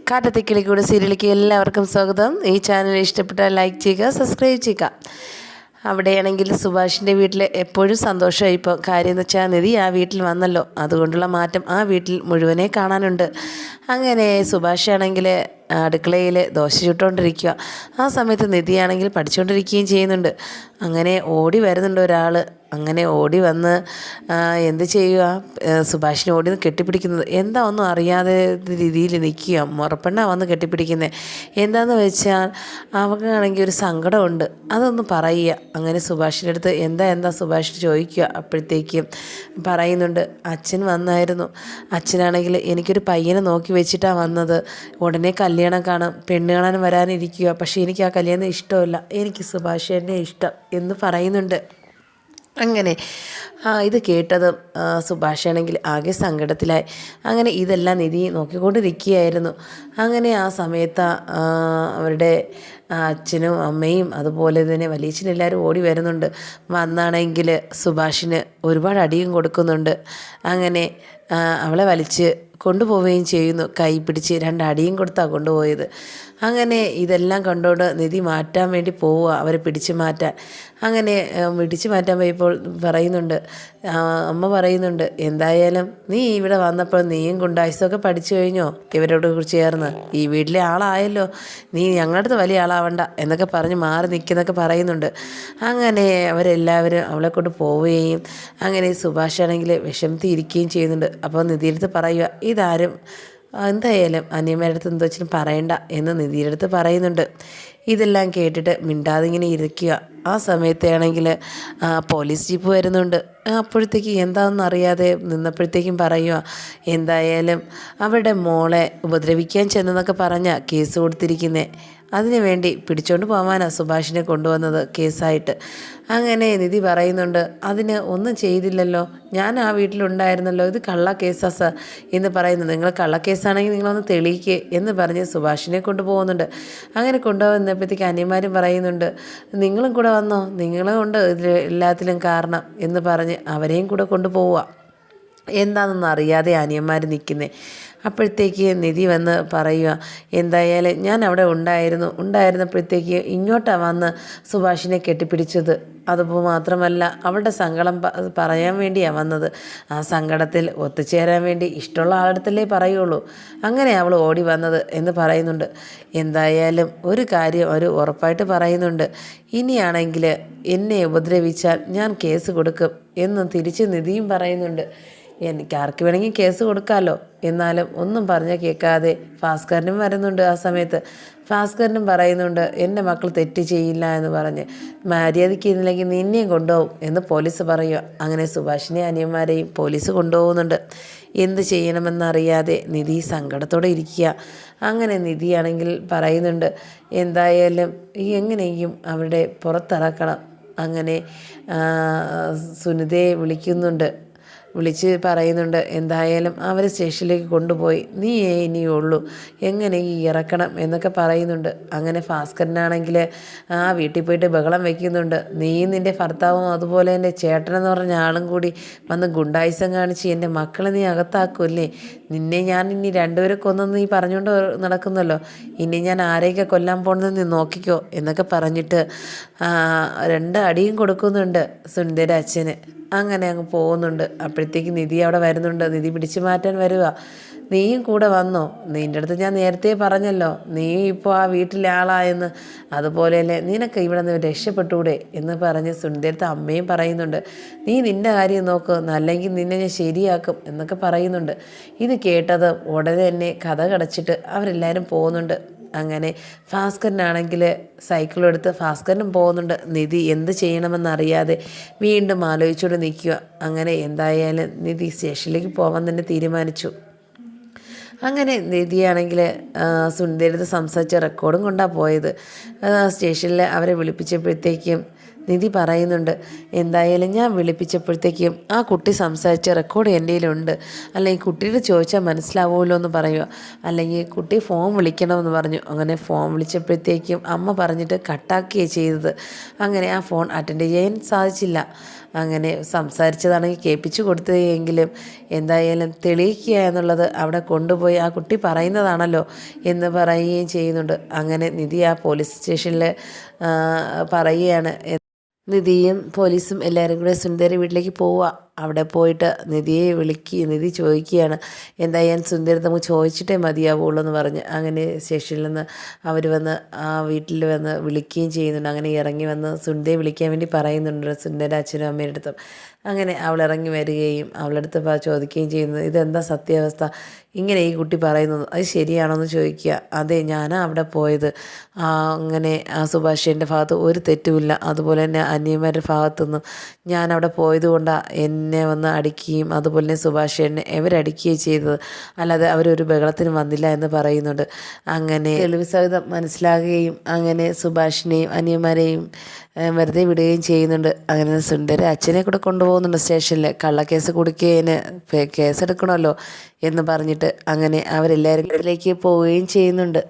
കാറ്റത്തിക്കിളിക്കൂടെ സീരിയലിലേക്ക് എല്ലാവർക്കും സ്വാഗതം. ഈ ചാനൽ ഇഷ്ടപ്പെട്ടാൽ ലൈക്ക് ചെയ്യുക, സബ്സ്ക്രൈബ് ചെയ്യുക. അവിടെയാണെങ്കിൽ സുഭാഷിൻ്റെ വീട്ടിൽ എപ്പോഴും സന്തോഷമായി. ഇപ്പോൾ കാര്യം എന്ന് വെച്ചാൽ നിധി ആ വീട്ടിൽ വന്നല്ലോ, അതുകൊണ്ടുള്ള മാറ്റം ആ വീട്ടിൽ മുഴുവനെ കാണാനുണ്ട്. അങ്ങനെ സുഭാഷാണെങ്കിൽ അടുക്കളയിൽ ദോശ ചുട്ടുകൊണ്ടിരിക്കുക. ആ സമയത്ത് നിധിയാണെങ്കിൽ പഠിച്ചുകൊണ്ടിരിക്കുകയും ചെയ്യുന്നുണ്ട്. അങ്ങനെ ഓടി വരുന്നുണ്ട് ഒരാൾ. അങ്ങനെ ഓടി വന്ന് എന്ത് ചെയ്യുക, സുഭാഷിനെ ഓടി കെട്ടിപ്പിടിക്കുന്നത്. എന്താ ഒന്നും അറിയാതെ രീതിയിൽ നിൽക്കുക. മുറപ്പെണ്ണ വന്ന് കെട്ടിപ്പിടിക്കുന്നത്. എന്താണെന്ന് വെച്ചാൽ അവൾക്കാണെങ്കിൽ ഒരു സങ്കടമുണ്ട്, അതൊന്ന് പറയുക. അങ്ങനെ സുഭാഷിൻ്റെ അടുത്ത് എന്താ സുഭാഷ് ചോദിക്കുക. അപ്പോഴത്തേക്കും പറയുന്നുണ്ട്, അച്ഛൻ വന്നായിരുന്നു. അച്ഛനാണെങ്കിൽ എനിക്കൊരു പയ്യനെ നോക്കി വെച്ചിട്ടാണ് വന്നത്. ഉടനെ കല്യാണം കാണാം, പെണ്ണ് കാണാൻ വരാനിരിക്കുക. പക്ഷേ എനിക്ക് ആ കല്യാണം ഇഷ്ടമല്ല, എനിക്ക് സുഭാഷ് എന്നെ ഇഷ്ടം എന്ന് പറയുന്നുണ്ട്. അങ്ങനെ ഇത് കേട്ടതും സുഭാഷാണെങ്കിൽ ആകെ സങ്കടത്തിലായി. അങ്ങനെ ഇതെല്ലാം നിധി നോക്കിക്കൊണ്ടിരിക്കുകയായിരുന്നു. അങ്ങനെ ആ സമയത്ത് അവരുടെ അച്ഛനും അമ്മയും അതുപോലെ തന്നെ വലിയച്ഛനെല്ലാവരും ഓടി വരുന്നുണ്ട്. വന്നാണെങ്കിൽ സുഭാഷിന് ഒരുപാട് അടിയും കൊടുക്കുന്നുണ്ട്. അങ്ങനെ അവളെ വലിച്ച് കൊണ്ടുപോവുകയും ചെയ്യുന്നു. കൈ പിടിച്ച് 2 അടിയും കൊടുത്താണ് കൊണ്ടുപോയത്. അങ്ങനെ ഇതെല്ലാം കണ്ടുകൊണ്ട് നിധി മാറ്റാൻ വേണ്ടി പോവുക, അവരെ പിടിച്ചു മാറ്റാൻ. അങ്ങനെ പിടിച്ചു മാറ്റാൻ പോയപ്പോൾ പറയുന്നുണ്ട്, അമ്മ പറയുന്നുണ്ട്, എന്തായാലും നീ ഇവിടെ വന്നപ്പോൾ നീയും ഗുണ്ടായുസൊക്കെ പഠിച്ചു കഴിഞ്ഞോ ഇവരോട് ചേർന്ന്? ഈ വീട്ടിലെ ആളായല്ലോ, നീ ഞങ്ങളുടെ അടുത്ത് വലിയ ആളാവണ്ട എന്നൊക്കെ പറഞ്ഞ് മാറി നിൽക്കുന്നൊക്കെ പറയുന്നുണ്ട്. അങ്ങനെ അവരെല്ലാവരും അവളെ കൊണ്ട് പോവുകയും അങ്ങനെ സുഭാഷാണെങ്കിൽ വിഷമത്തിയിരിക്കുകയും ചെയ്യുന്നുണ്ട്. അപ്പോൾ നിധിയുടെ പറയുക, ഇതാരും എന്തായാലും അനിയന്മാരുടെ അടുത്ത് എന്തോ വെച്ചാലും പറയണ്ട എന്ന് നിധിയുടെ അടുത്ത് പറയുന്നുണ്ട്. ഇതെല്ലാം കേട്ടിട്ട് മിണ്ടാതെ ഇങ്ങനെ ഇരിക്കുക. ആ സമയത്താണെങ്കിൽ പോലീസ് ജീപ്പ് വരുന്നുണ്ട്. അപ്പോഴത്തേക്ക് എന്താണെന്ന് അറിയാതെ നിന്നപ്പോഴത്തേക്കും പറയുക, എന്തായാലും അവരുടെ മോളെ ഉപദ്രവിക്കാൻ ചെന്നെന്നൊക്കെ പറഞ്ഞാൽ കേസ് കൊടുത്തിരിക്കുന്നത്. അതിനു വേണ്ടി പിടിച്ചോണ്ട് പോകാനാണ് സുഭാഷിനെ കൊണ്ടുവന്നത് കേസായിട്ട്. അങ്ങനെ നിധി പറയുന്നുണ്ട്, അതിന് ഒന്നും ചെയ്തില്ലല്ലോ, ഞാൻ ആ വീട്ടിലുണ്ടായിരുന്നല്ലോ, ഇത് കള്ള കേസാ സാർ എന്ന് പറയുന്നു. നിങ്ങൾ കള്ളക്കേസാണെങ്കിൽ നിങ്ങളൊന്ന് തെളിയിക്കുക എന്ന് പറഞ്ഞ് സുഭാഷിനെ കൊണ്ടുപോകുന്നുണ്ട്. അങ്ങനെ കൊണ്ടുപോകുന്നപ്പോഴത്തേക്ക് അനിയന്മാരും പറയുന്നുണ്ട്, നിങ്ങളും കൂടെ വന്നോ, നിങ്ങളും കൊണ്ട് ഇതിൽ എല്ലാത്തിലും കാരണം എന്ന് പറഞ്ഞ് അവരെയും കൂടെ കൊണ്ടുപോവുക. എന്താണെന്നൊന്നും അറിയാതെ അനിയന്മാർ നിൽക്കുന്നത്. അപ്പോഴത്തേക്ക് നിധി വന്ന് പറയുക, എന്തായാലും ഞാൻ അവിടെ ഉണ്ടായിരുന്നപ്പോഴത്തേക്ക് ഇങ്ങോട്ടാണ് വന്ന് സുഭാഷിനെ കെട്ടിപ്പിടിച്ചത്. അതുപോലെ മാത്രമല്ല അവളുടെ സങ്കടം പറയാൻ വേണ്ടിയാണ് വന്നത്. ആ സങ്കടത്തിൽ ഒത്തുചേരാൻ വേണ്ടി ഇഷ്ടമുള്ള ആളടുത്തല്ലേ പറയുള്ളൂ. അങ്ങനെ അവൾ ഓടി വന്നത് എന്ന് പറയുന്നുണ്ട്. എന്തായാലും ഒരു കാര്യം അവർ ഉറപ്പായിട്ട് പറയുന്നുണ്ട്, ഇനിയാണെങ്കിൽ എന്നെ ഉപദ്രവിച്ചാൽ ഞാൻ കേസ് കൊടുക്കും എന്ന് തിരിച്ച് നിധിയും പറയുന്നുണ്ട്. എനിക്ക് ആർക്ക് വേണമെങ്കിൽ കേസ് കൊടുക്കാമല്ലോ. എന്നാലും ഒന്നും പറഞ്ഞാൽ കേൾക്കാതെ ഭാസ്കരനും വരുന്നുണ്ട്. ആ സമയത്ത് ഭാസ്കരനും പറയുന്നുണ്ട്, എൻ്റെ മക്കൾ തെറ്റ് ചെയ്യില്ല എന്ന് പറഞ്ഞ്, മര്യാദയ്ക്ക് ഇന്നില്ലെങ്കിൽ നിന്നെയും കൊണ്ടുപോകും എന്ന് പോലീസ് പറയുക. അങ്ങനെ സുഭാഷിനെ അനിയന്മാരെയും പോലീസ് കൊണ്ടുപോകുന്നുണ്ട്. എന്ത് ചെയ്യണമെന്നറിയാതെ നിധി സങ്കടത്തോടെ ഇരിക്കുക. അങ്ങനെ നിധിയാണെങ്കിൽ പറയുന്നുണ്ട്, എന്തായാലും എങ്ങനെയും അവരുടെ പുറത്തിറക്കണം. അങ്ങനെ സുനിതയെ വിളിച്ച് പറയുന്നുണ്ട്, എന്തായാലും അവർ സ്റ്റേഷനിലേക്ക് കൊണ്ടുപോയി, നീ ഇനിയുള്ളൂ, എങ്ങനെ ഈ ഇറക്കണം എന്നൊക്കെ പറയുന്നുണ്ട്. അങ്ങനെ ഭാസ്കരനാണെങ്കിൽ ആ വീട്ടിൽ പോയിട്ട് ബഹളം വയ്ക്കുന്നുണ്ട്, നീയും നിൻ്റെ ഭർത്താവും അതുപോലെ എൻ്റെ ചേട്ടനെന്ന് പറഞ്ഞ ആളും കൂടി വന്ന് ഗുണ്ടായുസം കാണിച്ച് എൻ്റെ മക്കളെ നീ അകത്താക്കുമല്ലേ, നിന്നെ ഞാൻ ഇനി 2 പേരെ കൊന്നെന്ന് നീ പറഞ്ഞുകൊണ്ട് നടക്കുന്നല്ലോ, ഇനി ഞാൻ ആരെയൊക്കെ കൊല്ലാൻ പോകുന്നത് നീ നോക്കിക്കോ എന്നൊക്കെ പറഞ്ഞിട്ട് 2 അടിയും കൊടുക്കുന്നുണ്ട് സുനിതയുടെ അച്ഛന്. അങ്ങനെ അങ്ങ് പോകുന്നുണ്ട്. അപ്പോഴത്തേക്ക് നിധി അവിടെ വരുന്നുണ്ട്. നിധി പിടിച്ചു മാറ്റാൻ വരിക. നീയും കൂടെ വന്നോ, നിൻ്റെ അടുത്ത് ഞാൻ നേരത്തെ പറഞ്ഞല്ലോ, നീയും ഇപ്പോൾ ആ വീട്ടിലെ ആളായെന്ന്, അതുപോലെ അല്ലേ നിനക്ക് ഇവിടെ നിന്ന് രക്ഷപ്പെട്ടൂടെ എന്ന് പറഞ്ഞ് സുനിതയുടെ അമ്മയും പറയുന്നുണ്ട്. നീ നിൻ്റെ കാര്യം നോക്ക്, അല്ലെങ്കിൽ നിന്നെ ഞാൻ ശരിയാക്കും എന്നൊക്കെ പറയുന്നുണ്ട്. ഇത് കേട്ടത് ഉടനെ തന്നെ കഥ കടച്ചിട്ട് അവരെല്ലാവരും പോകുന്നുണ്ട്. അങ്ങനെ ഭാസ്കരനാണെങ്കിൽ സൈക്കിളെടുത്ത് ഭാസ്കരനും പോകുന്നുണ്ട്. നിധി എന്ത് ചെയ്യണമെന്നറിയാതെ വീണ്ടും ആലോചിച്ചുകൊണ്ട് നിൽക്കുക. അങ്ങനെ എന്തായാലും നിധി സ്റ്റേഷനിലേക്ക് പോകാൻ തന്നെ തീരുമാനിച്ചു. അങ്ങനെ നിധിയാണെങ്കിൽ സുനിതയുടെ സംസാരിച്ച റെക്കോർഡും കൊണ്ടാണ് പോയത്. സ്റ്റേഷനിൽ അവരെ വിളിപ്പിച്ചപ്പോഴത്തേക്കും നിധി പറയുന്നുണ്ട്, എന്തായാലും ഞാൻ വിളിപ്പിച്ചപ്പോഴത്തേക്കും ആ കുട്ടി സംസാരിച്ച റെക്കോർഡ് എൻ്റെ കയ്യിലുണ്ട്, അല്ലെങ്കിൽ കുട്ടിയുടെ ചോദിച്ചാൽ മനസ്സിലാവുമല്ലോ എന്ന് പറയുക, അല്ലെങ്കിൽ കുട്ടി ഫോൺ വിളിക്കണമെന്ന് പറഞ്ഞു. അങ്ങനെ ഫോൺ വിളിച്ചപ്പോഴത്തേക്കും അമ്മ പറഞ്ഞിട്ട് കട്ടാക്കുകയാണ് ചെയ്തത്. അങ്ങനെ ആ ഫോൺ അറ്റൻഡ് ചെയ്യാൻ സാധിച്ചില്ല. അങ്ങനെ സംസാരിച്ചതാണെങ്കിൽ കേൾപ്പിച്ചു കൊടുത്തതെങ്കിലും എന്തായാലും തെളിയിക്കുക എന്നുള്ളത് അവിടെ കൊണ്ടുപോയി ആ കുട്ടി പറയുന്നതാണല്ലോ എന്ന് പറയുകയും ചെയ്യുന്നുണ്ട്. അങ്ങനെ നിധി ആ പോലീസ് സ്റ്റേഷനിൽ പറയുകയാണ്. നിധിയും പോലീസും എല്ലാവരും കൂടെ സുന്ദരി വീട്ടിലേക്ക് പോവുക. അവിടെ പോയിട്ട് നിധി ചോദിക്കുകയാണ്, എന്തായാലും സുന്ദരി നമുക്ക് ചോദിച്ചിട്ടേ മതിയാവുള്ളൂ എന്ന് പറഞ്ഞ്. അങ്ങനെ സ്റ്റേഷനിൽ നിന്ന് അവർ വന്ന് ആ വീട്ടിൽ വന്ന് വിളിക്കുകയും ചെയ്യുന്നുണ്ട്. അങ്ങനെ ഇറങ്ങി വന്ന് സുന്ദരിയെ വിളിക്കാൻ വേണ്ടി പറയുന്നുണ്ട് സുന്ദരിയുടെ അച്ഛനും അമ്മയുടെ അടുത്തും. അങ്ങനെ അവൾ ഇറങ്ങി വരികയും അവളടുത്ത് ചോദിക്കുകയും ചെയ്യുന്നത്, ഇതെന്താ സത്യാവസ്ഥ, ഇങ്ങനെ ഈ കുട്ടി പറയുന്നത് അത് ശരിയാണോ എന്ന് ചോദിക്കുക. അതെ, ഞാനാണ് അവിടെ പോയത്. അങ്ങനെ ആ സുഭാഷിൻ്റെ ഭാഗത്ത് ഒരു തെറ്റുമില്ല. അതുപോലെ തന്നെ അനിയന്മാരുടെ ഭാഗത്തുനിന്നും ഞാൻ അവിടെ പോയത് കൊണ്ടാണ് എന്നെ വന്ന് അടിക്കുകയും അതുപോലെ തന്നെ സുഭാഷേനെ ഇവരടിക്കുകയും ചെയ്തത്, അല്ലാതെ അവരൊരു ബഹളത്തിന് വന്നില്ല എന്ന് പറയുന്നുണ്ട്. അങ്ങനെ തെളിവ് സഹിതം മനസ്സിലാകുകയും അങ്ങനെ സുഭാഷിനെയും അനിയന്മാരെയും വെറുതെ വിടുകയും ചെയ്യുന്നുണ്ട്. അങ്ങനെ സുന്ദര അച്ഛനെ കൂടെ കൊണ്ടുപോകുന്നുണ്ട് സ്റ്റേഷനിൽ. കള്ളക്കേസ് കൊടുക്കുകതിന് കേസെടുക്കണമല്ലോ എന്ന് പറഞ്ഞിട്ട് അങ്ങനെ അവരെല്ലാവരും വീട്ടിലേക്ക് പോവുകയും ചെയ്യുന്നുണ്ട്.